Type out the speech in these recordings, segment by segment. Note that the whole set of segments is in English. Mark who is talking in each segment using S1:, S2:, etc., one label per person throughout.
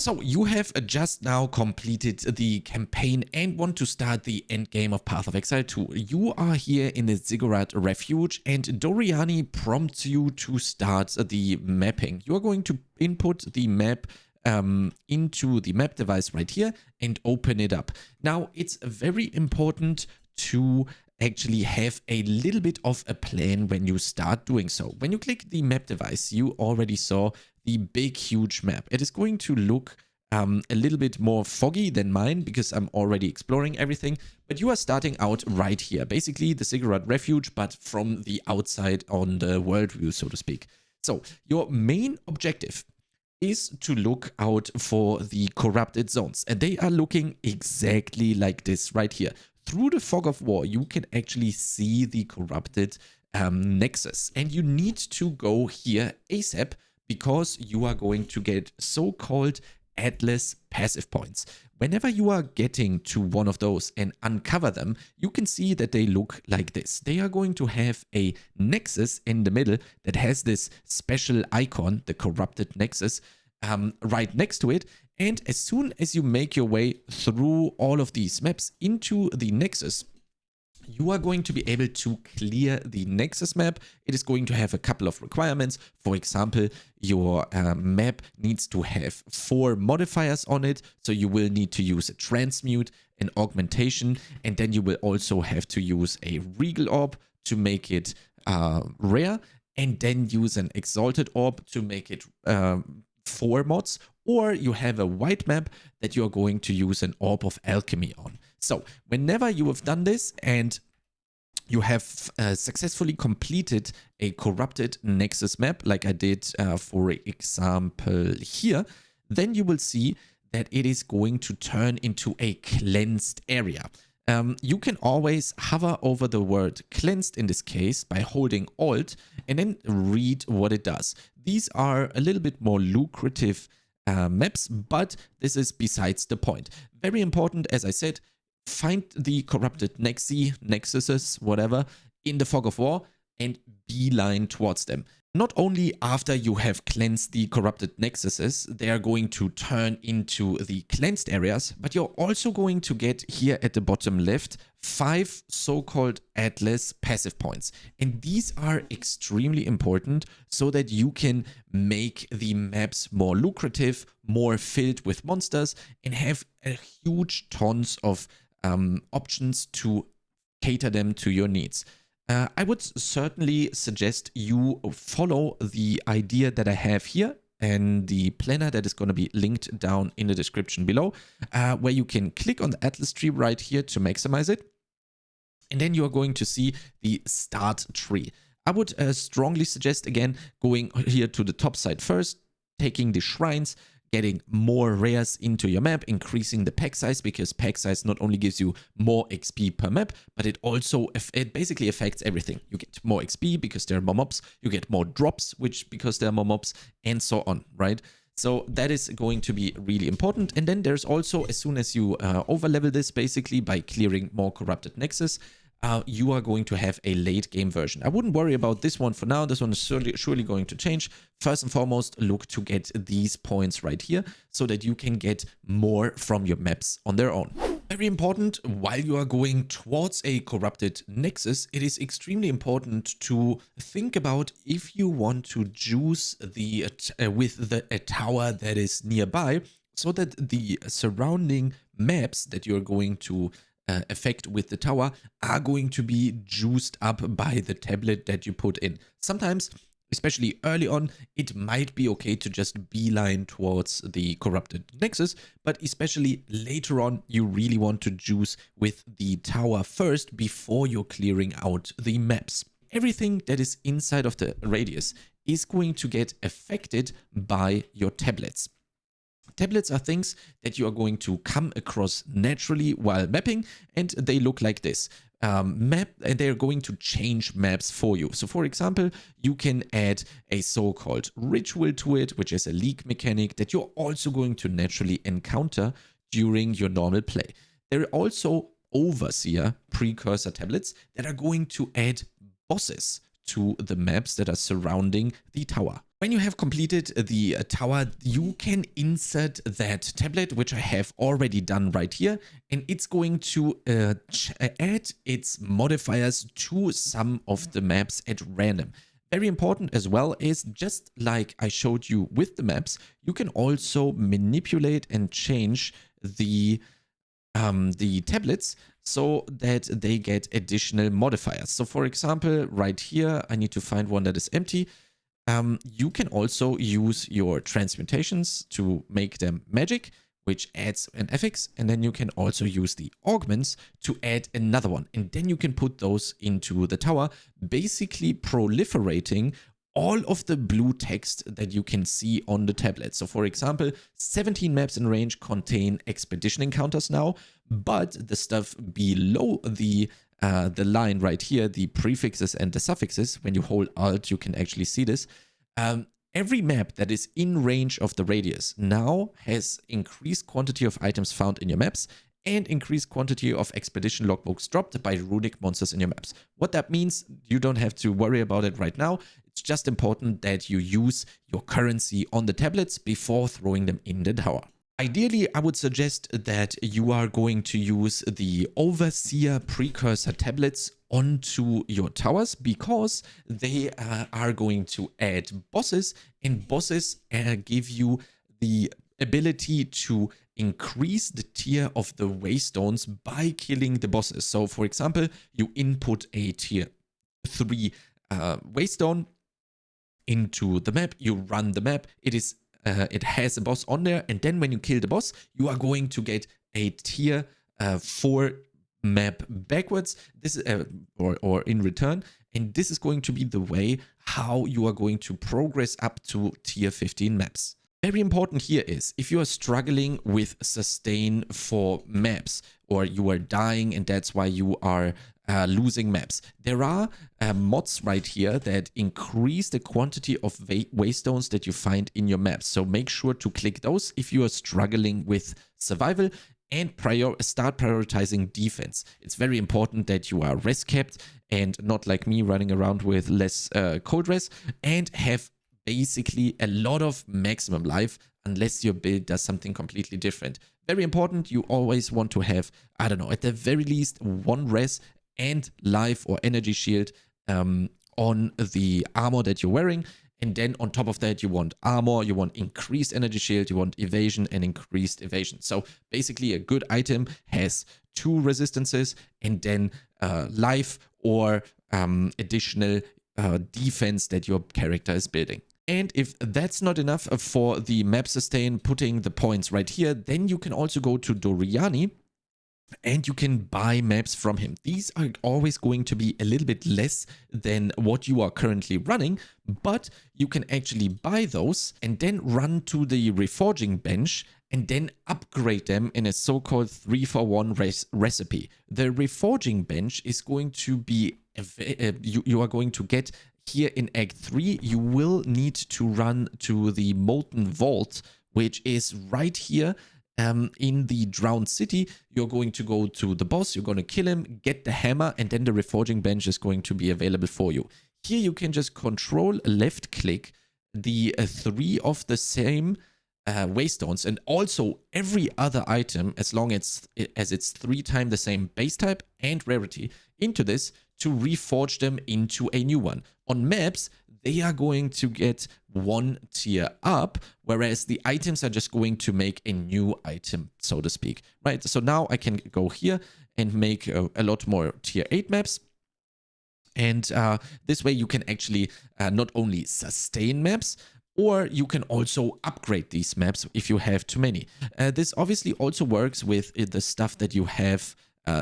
S1: So you have just now completed the campaign and want to start the end game of Path of Exile 2. You are here in the Ziggurat Refuge and Doriani prompts you to start the mapping. You are going to input the map into the map device right here and open it up. Now it's very important to actually have a little bit of a plan when you start doing so. When you click the map device, you already saw the big, huge map. It is going to look a little bit more foggy than mine because I'm already exploring everything, but you are starting out right here. Basically the Ziggurat Refuge, but from the outside on the world view, so to speak. So your main objective is to look out for the corrupted zones, and they are looking exactly like this right here. Through the fog of war, you can actually see the corrupted nexus, and you need to go here ASAP because you are going to get so-called Atlas passive points. Whenever you are getting to one of those and uncover them, you can see that they look like this. They are going to have a nexus in the middle that has this special icon, the corrupted nexus, right next to it. And as soon as you make your way through all of these maps into the nexus, you are going to be able to clear the nexus map. It is going to have a couple of requirements. For example, your map needs to have 4 modifiers on it. So you will need to use a transmute, an augmentation, and then you will also have to use a regal orb to make it rare, and then use an exalted orb to make it 4 mods, or you have a white map that you're going to use an orb of alchemy on. So whenever you have done this and you have successfully completed a corrupted nexus map, like I did for example here, then you will see that it is going to turn into a cleansed area. You can always hover over the word cleansed in this case by holding Alt and then read what it does. These are a little bit more lucrative maps, but this is besides the point. Very important, as I said, find the corrupted nexuses, whatever, in the fog of war and beeline towards them. Not only after you have cleansed the corrupted nexuses, they are going to turn into the cleansed areas, but you're also going to get here at the bottom left 5 so-called Atlas passive points. And these are extremely important so that you can make the maps more lucrative, more filled with monsters, and have a huge tons of options to cater them to your needs. I would certainly suggest you follow the idea that I have here and the planner that is going to be linked down in the description below, where you can click on the Atlas tree right here to maximize it. And then you are going to see the start tree. I would strongly suggest, again, going here to the top side first, taking the shrines, getting more rares into your map, increasing the pack size, because pack size not only gives you more XP per map, but it also basically affects everything. You get more XP because there are more mobs, you get more drops, which because there are more mobs, and so on, right? So that is going to be really important. And then there's also, as soon as you overlevel this, basically by clearing more corrupted nexus, you are going to have a late game version. I wouldn't worry about this one for now. This one is surely going to change. First and foremost, look to get these points right here so that you can get more from your maps on their own. Very important, while you are going towards a corrupted nexus, it is extremely important to think about if you want to juice a tower that is nearby, so that the surrounding maps that you're going to effect with the tower are going to be juiced up by the tablet that you put in. Sometimes, especially early on, it might be okay to just beeline towards the corrupted nexus, but especially later on, you really want to juice with the tower first before you're clearing out the maps. Everything that is inside of the radius is going to get affected by your tablets. Tablets are things that you are going to come across naturally while mapping, and they look like this. And they're going to change maps for you. So for example, you can add a so-called ritual to it, which is a leak mechanic that you're also going to naturally encounter during your normal play. There are also overseer precursor tablets that are going to add bosses to the maps that are surrounding the tower. When you have completed the tower, you can insert that tablet, which I have already done right here, and it's going to add its modifiers to some of the maps at random. Very important as well is, just like I showed you with the maps, you can also manipulate and change the tablets so that they get additional modifiers. So for example, right here, I need to find one that is empty. You can also use your transmutations to make them magic, which adds an affix, and then you can also use the augments to add another one, and then you can put those into the tower, basically proliferating all of the blue text that you can see on the tablet. So for example, 17 maps in range contain expedition encounters now, but the stuff below the line right here, the prefixes and the suffixes, when you hold Alt, you can actually see this. Every map that is in range of the radius now has increased quantity of items found in your maps and increased quantity of expedition logbooks dropped by runic monsters in your maps. What that means, you don't have to worry about it right now. It's just important that you use your currency on the tablets before throwing them in the tower. Ideally, I would suggest that you are going to use the Overseer Precursor tablets onto your towers, because they are going to add bosses, and bosses give you the ability to increase the tier of the waystones by killing the bosses. So for example, you input a tier 3 waystone into the map, you run the map, it has a boss on there, and then when you kill the boss, you are going to get a tier 4 map backwards. This is or in return, and this is going to be the way how you are going to progress up to tier 15 maps. Very important here is, if you are struggling with sustain for maps, or you are dying and that's why you are losing maps, there are mods right here that increase the quantity of waystones that you find in your maps. So make sure to click those if you are struggling with survival, and start prioritizing defense. It's very important that you are res capped and not like me running around with less cold res, and have basically a lot of maximum life, unless your build does something completely different. Very important, you always want to have, I don't know, at the very least 1 res and life or energy shield on the armor that you're wearing. And then on top of that, you want armor, you want increased energy shield, you want evasion and increased evasion. So basically a good item has 2 resistances, and then life or additional defense that your character is building. And if that's not enough for the map sustain, putting the points right here, then you can also go to Doriani and you can buy maps from him. These are always going to be a little bit less than what you are currently running, but you can actually buy those and then run to the reforging bench and then upgrade them in a so-called 3-for-1 recipe. The reforging bench is going to be, you are going to get here in Act 3, you will need to run to the Molten Vault, which is right here in the Drowned City. You're going to go to the boss, you're going to kill him, get the hammer, and then the reforging bench is going to be available for you. Here you can just control left click the 3 of the same waystones, and also every other item, as long as it's 3 times the same base type and rarity, into this to reforge them into a new one. On maps, they are going to get 1 tier up, whereas the items are just going to make a new item, so to speak, right? So now I can go here and make a lot more tier 8 maps. And this way you can actually not only sustain maps, or you can also upgrade these maps if you have too many. This obviously also works with the stuff that you have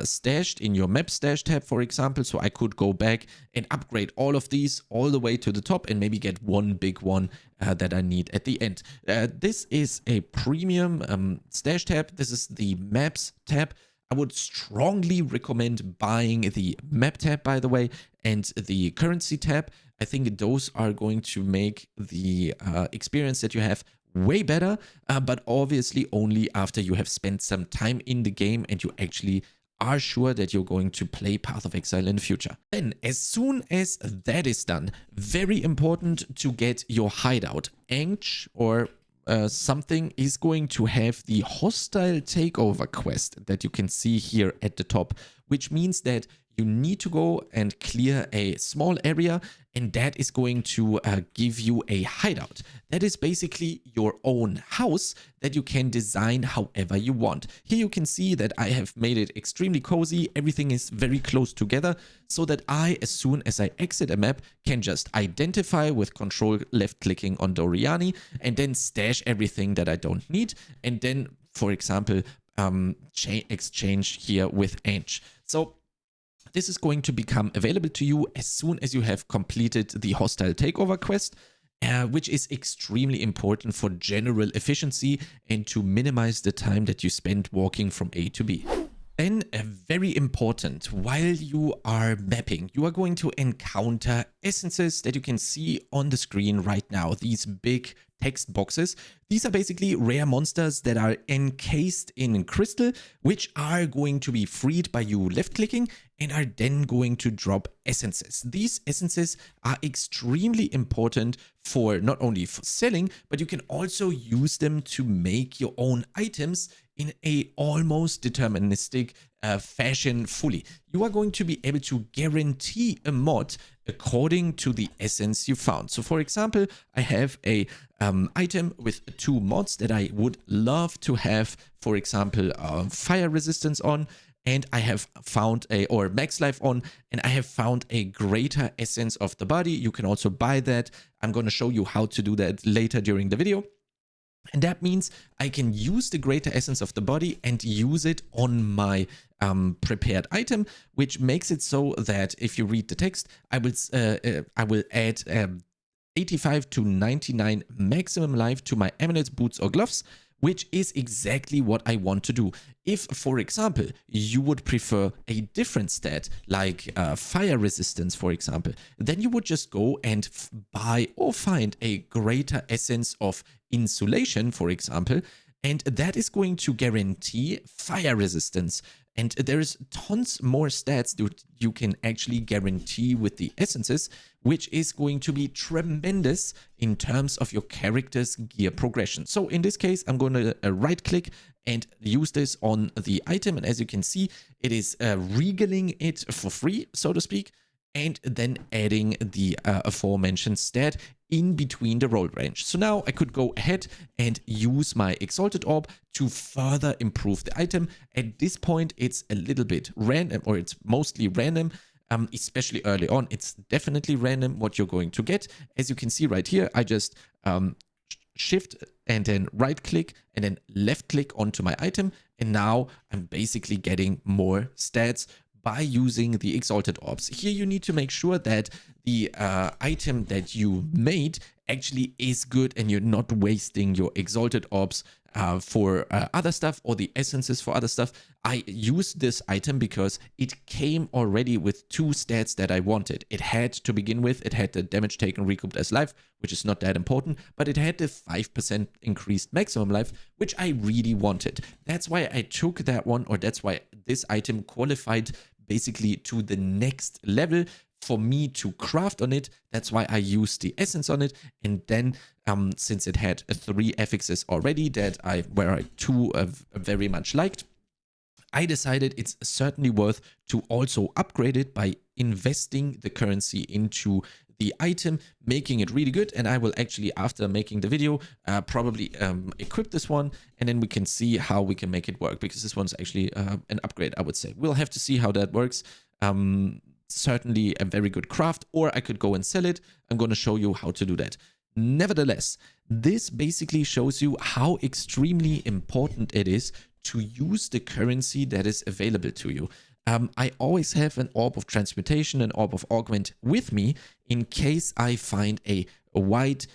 S1: stashed in your map stash tab, for example. So I could go back and upgrade all of these all the way to the top and maybe get one big one that I need at the end. This is a premium stash tab. This is the maps tab. I would strongly recommend buying the map tab, by the way, and the currency tab. I think those are going to make the experience that you have way better, but obviously only after you have spent some time in the game and you actually are sure that you're going to play Path of Exile in the future. Then, as soon as that is done, very important to get your hideout. Anch or something is going to have the hostile takeover quest that you can see here at the top, which means that you need to go and clear a small area, and that is going to give you a hideout. That is basically your own house that you can design however you want. Here you can see that I have made it extremely cozy. Everything is very close together so that I, as soon as I exit a map, can just identify with control left clicking on Doriani and then stash everything that I don't need, and then, for example, exchange here with Anch. So this is going to become available to you as soon as you have completed the hostile takeover quest, which is extremely important for general efficiency and to minimize the time that you spend walking from A to B. Then, very important, while you are mapping, you are going to encounter essences that you can see on the screen right now. These big text boxes. These are basically rare monsters that are encased in crystal, which are going to be freed by you left clicking and are then going to drop essences. These essences are extremely important for not only for selling, but you can also use them to make your own items in a almost deterministic fashion fully. You are going to be able to guarantee a mod according to the essence you found. So for example, I have a item with 2 mods that I would love to have, for example, fire resistance on, and I have found or max life on, and I have found a greater essence of the body. You can also buy that. I'm going to show you how to do that later during the video. And that means I can use the greater essence of the body and use it on my prepared item, which makes it so that if you read the text, I will add 85 to 99 maximum life to my amulets, boots or gloves, which is exactly what I want to do. If, for example, you would prefer a different stat, like fire resistance, for example, then you would just go and buy or find a greater essence of insulation, for example, and that is going to guarantee fire resistance. And there's tons more stats that you can actually guarantee with the essences, which is going to be tremendous in terms of your character's gear progression. So in this case, I'm going to right click and use this on the item. And as you can see, it is regaling it for free, so to speak, and then adding the aforementioned stat in between the roll range. So now I could go ahead and use my Exalted Orb to further improve the item. At this point, it's a little bit random, or it's mostly random, especially early on. It's definitely random what you're going to get. As you can see right here, I just shift and then right click and then left click onto my item. And now I'm basically getting more stats by using the Exalted Orbs. Here you need to make sure that the item that you made actually is good and you're not wasting your Exalted Orbs for other stuff, or the essences for other stuff. I used this item because it came already with 2 stats that I wanted. It had, to begin with, it had the damage taken recouped as life, which is not that important, but it had the 5% increased maximum life, which I really wanted. That's why I took that one, or that's why this item qualified basically to the next level for me to craft on it. That's why I used the essence on it. And then since it had 3 affixes already that I 2 very much liked, I decided it's certainly worth to also upgrade it by investing the currency into the item, making it really good. And I will actually, after making the video, probably equip this one, and then we can see how we can make it work, because this one's actually an upgrade, I would say. We'll have to see how that works. Certainly a very good craft, or I could go and sell it. I'm going to show you how to do that. Nevertheless, this basically shows you how extremely important it is to use the currency that is available to you. I always have an Orb of Transmutation, an Orb of Augment with me in case I find a white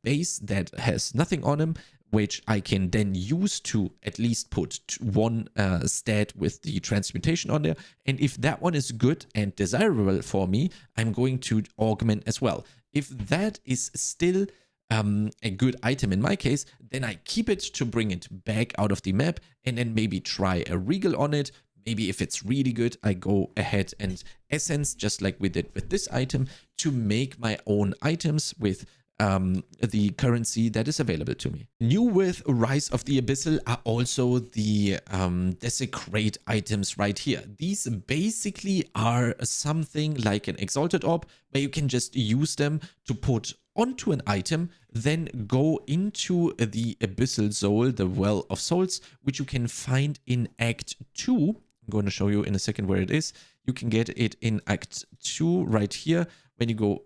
S1: base that has nothing on him, which I can then use to at least put 1 stat with the transmutation on there. And if that one is good and desirable for me, I'm going to augment as well. If that is still a good item in my case, then I keep it to bring it back out of the map, and then maybe try a regal on it, Maybe if it's really good, I go ahead and essence, just like we did with this item, to make my own items with the currency that is available to me. New with Rise of the Abyssal are also the Desecrate items right here. These basically are something like an Exalted Orb, where you can just use them to put onto an item, then go into the Abyssal Soul, the Well of Souls, which you can find in Act 2. I'm going to show you in a second where it is. You can get it in Act 2 right here, when you go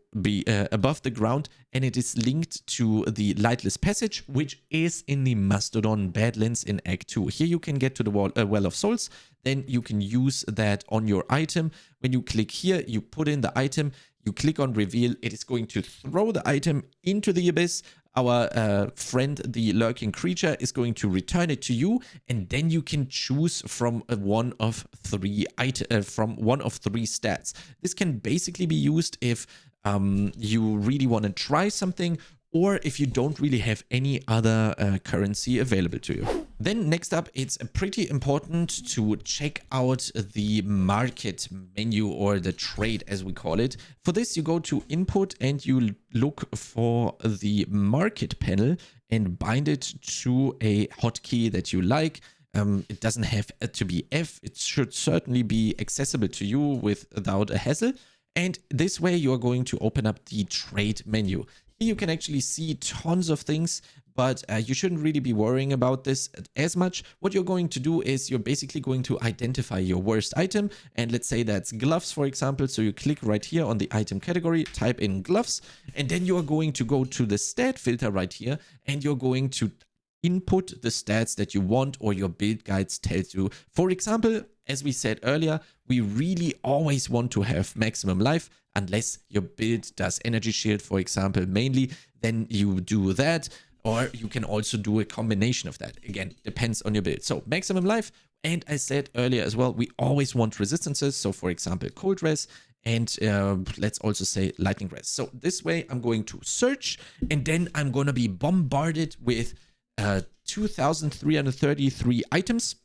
S1: above the ground, and it is linked to the Lightless Passage, which is in the Mastodon Badlands in Act 2. Here you can get to the Well of Souls, then you can use that on your item. When you click here, you put in the item, you click on Reveal, it is going to throw the item into the Abyss. Our friend, the Lurking Creature, is going to return it to you, and then you can choose from one of three stats. This can basically be used if you really want to try something, or if you don't really have any other currency available to you. Then next up, it's pretty important to check out the market menu, or the trade as we call it. For this, you go to input and you look for the market panel and bind it to a hotkey that you like. It doesn't have to be F. It should certainly be accessible to you without a hassle. And this way you are going to open up the trade menu. Here you can actually see tons of things, but you shouldn't really be worrying about this as much. What you're going to do is you're basically going to identify your worst item. And let's say that's gloves, for example. So you click right here on the item category, type in gloves, and then you are going to go to the stat filter right here, and you're going to input the stats that you want or your build guides tells you. For example, as we said earlier, we really always want to have maximum life, unless your build does energy shield, for example, mainly, then you do that. Or you can also do a combination of that. Again, depends on your build. So maximum life. And I said earlier as well, we always want resistances. So for example, cold res, and let's also say lightning res. So this way I'm going to search, and then I'm going to be bombarded with 2,333 items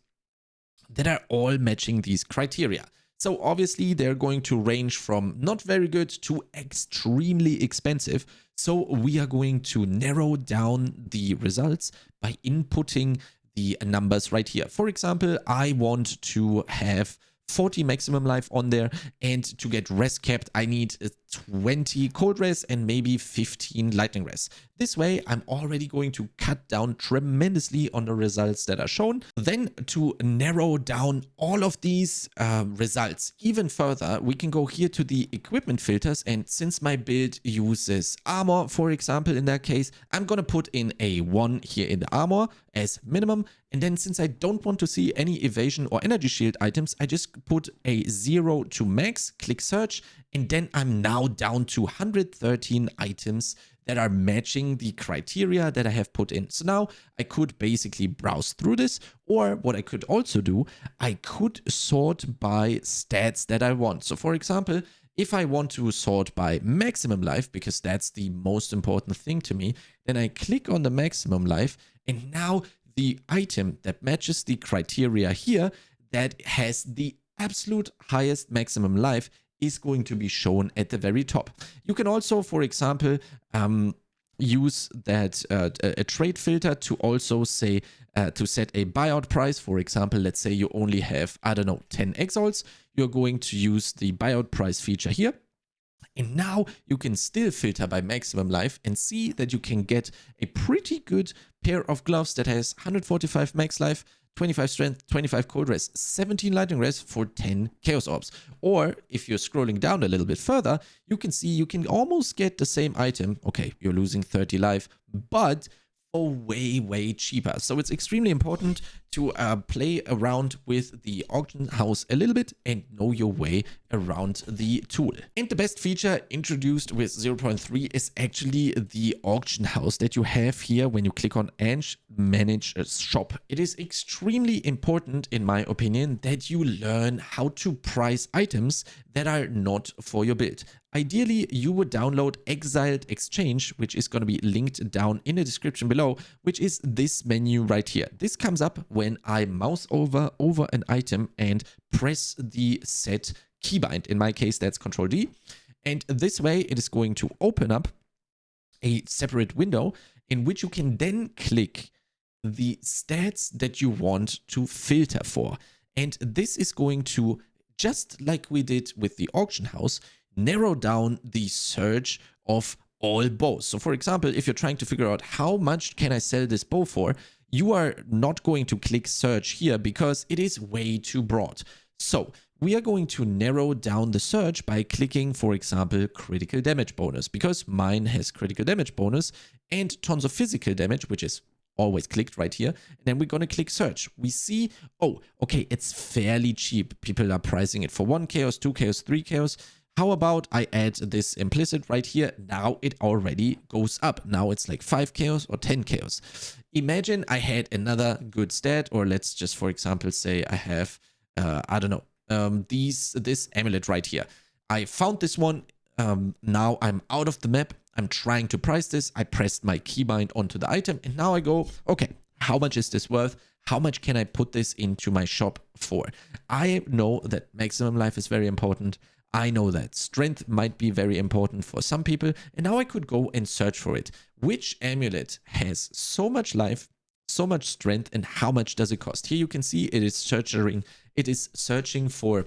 S1: that are all matching these criteria. So obviously they're going to range from not very good to extremely expensive. So we are going to narrow down the results by inputting the numbers right here. For example, I want to have 40 maximum life on there, and to get res capped I need 20 cold res and maybe 15 lightning res. This way I'm already going to cut down tremendously on the results that are shown. Then to narrow down all of these results even further, we can go here to the equipment filters, and since my build uses armor, for example, in that case, I'm gonna put in a 1 here in the armor as minimum. And then since I don't want to see any evasion or energy shield items, I just put a 0 to max, click search, and then I'm now down to 113 items that are matching the criteria that I have put in. So now I could basically browse through this, or what I could also do, I could sort by stats that I want. So for example, if I want to sort by maximum life, because that's the most important thing to me, then I click on the maximum life, and now the item that matches the criteria here, that has the absolute highest maximum life, is going to be shown at the very top. You can also, for example, use that a trade filter to also say to set a buyout price. For example, let's say you only have, I don't know, 10 exiles. You're going to use the buyout price feature here. And now you can still filter by maximum life and see that you can get a pretty good pair of gloves that has 145 max life, 25 strength, 25 cold res, 17 lightning res for 10 chaos orbs. Or if you're scrolling down a little bit further, you can see you can almost get the same item. Okay, you're losing 30 life, but for way cheaper. So it's extremely important to play around with the auction house a little bit and know your way around the tool. And the best feature introduced with 0.3 is actually the auction house that you have here when you click on and manage a shop. It is extremely important, in my opinion, that you learn how to price items that are not for your build. Ideally, you would download Exiled Exchange, which is going to be linked down in the description below, which is this menu right here. This comes up when I mouse over an item and press the set keybind. In my case, that's Control D. And this way, it is going to open up a separate window in which you can then click the stats that you want to filter for. And this is going to, just like we did with the auction house, narrow down the search of all bows. So for example, if you're trying to figure out how much can I sell this bow for, you are not going to click search here because it is way too broad. So we are going to narrow down the search by clicking, for example, critical damage bonus, because mine has critical damage bonus and tons of physical damage, which is always clicked right here. And then we're going to click search. We see, oh, okay, it's fairly cheap. People are pricing it for 1 chaos, 2 chaos, 3 chaos. How about I add this implicit right here? Now it already goes up. Now it's like 5 chaos or 10 chaos. Imagine I had another good stat, or let's just, for example, say I have, I don't know, this amulet right here. I found this one. Now I'm out of the map. I'm trying to price this. I pressed my keybind onto the item and now I go, okay, how much is this worth? How much can I put this into my shop for? I know that maximum life is very important. I know that strength might be very important for some people. And now I could go and search for it. Which amulet has so much life, so much strength, and how much does it cost? Here you can see it is searching for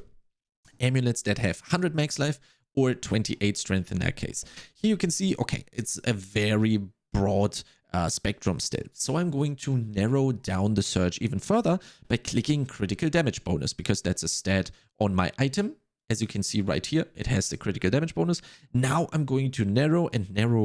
S1: amulets that have 100 max life or 28 strength in that case. Here you can see, okay, it's a very broad spectrum still. So I'm going to narrow down the search even further by clicking critical damage bonus, because that's a stat on my item. As you can see right here, it has the critical damage bonus. Now I'm going to narrow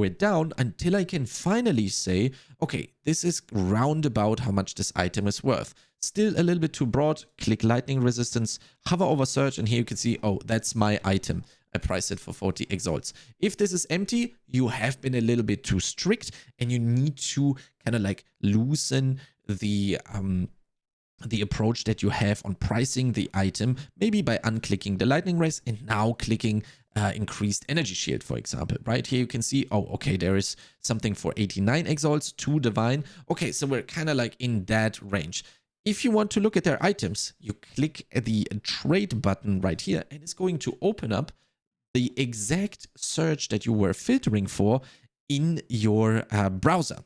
S1: it down until I can finally say, okay, this is round about how much this item is worth. Still a little bit too broad. Click lightning resistance, hover over search, and here you can see, oh, that's my item. I priced it for 40 exalts. If this is empty, you have been a little bit too strict and you need to kind of like loosen the approach that you have on pricing the item, maybe by unclicking the lightning race and now clicking increased energy shield, for example. Right here you can see, oh, okay, there is something for 89 exalts, 2 divine. Okay, so we're kind of like in that range. If you want to look at their items, you click the trade button right here and it's going to open up the exact search that you were filtering for in your browser.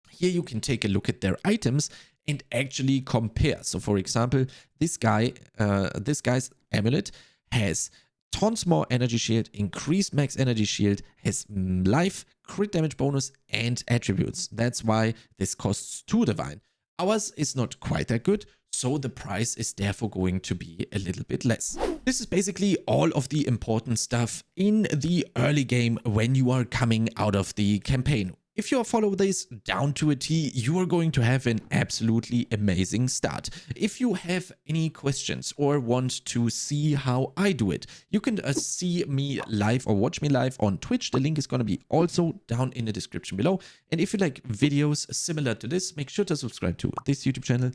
S1: Here you can take a look at their items and actually compare. So for example, this guy's amulet has tons more energy shield, increased max energy shield, has life, crit damage bonus, and attributes. That's why this costs 2 divine. Ours is not quite that good, so the price is therefore going to be a little bit less. This is basically all of the important stuff in the early game when you are coming out of the campaign. If you follow this down to a T, you are going to have an absolutely amazing start. If you have any questions or want to see how I do it, you can see me live or watch me live on Twitch. The link is going to be also down in the description below. And if you like videos similar to this, make sure to subscribe to this YouTube channel.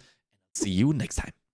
S1: See you next time.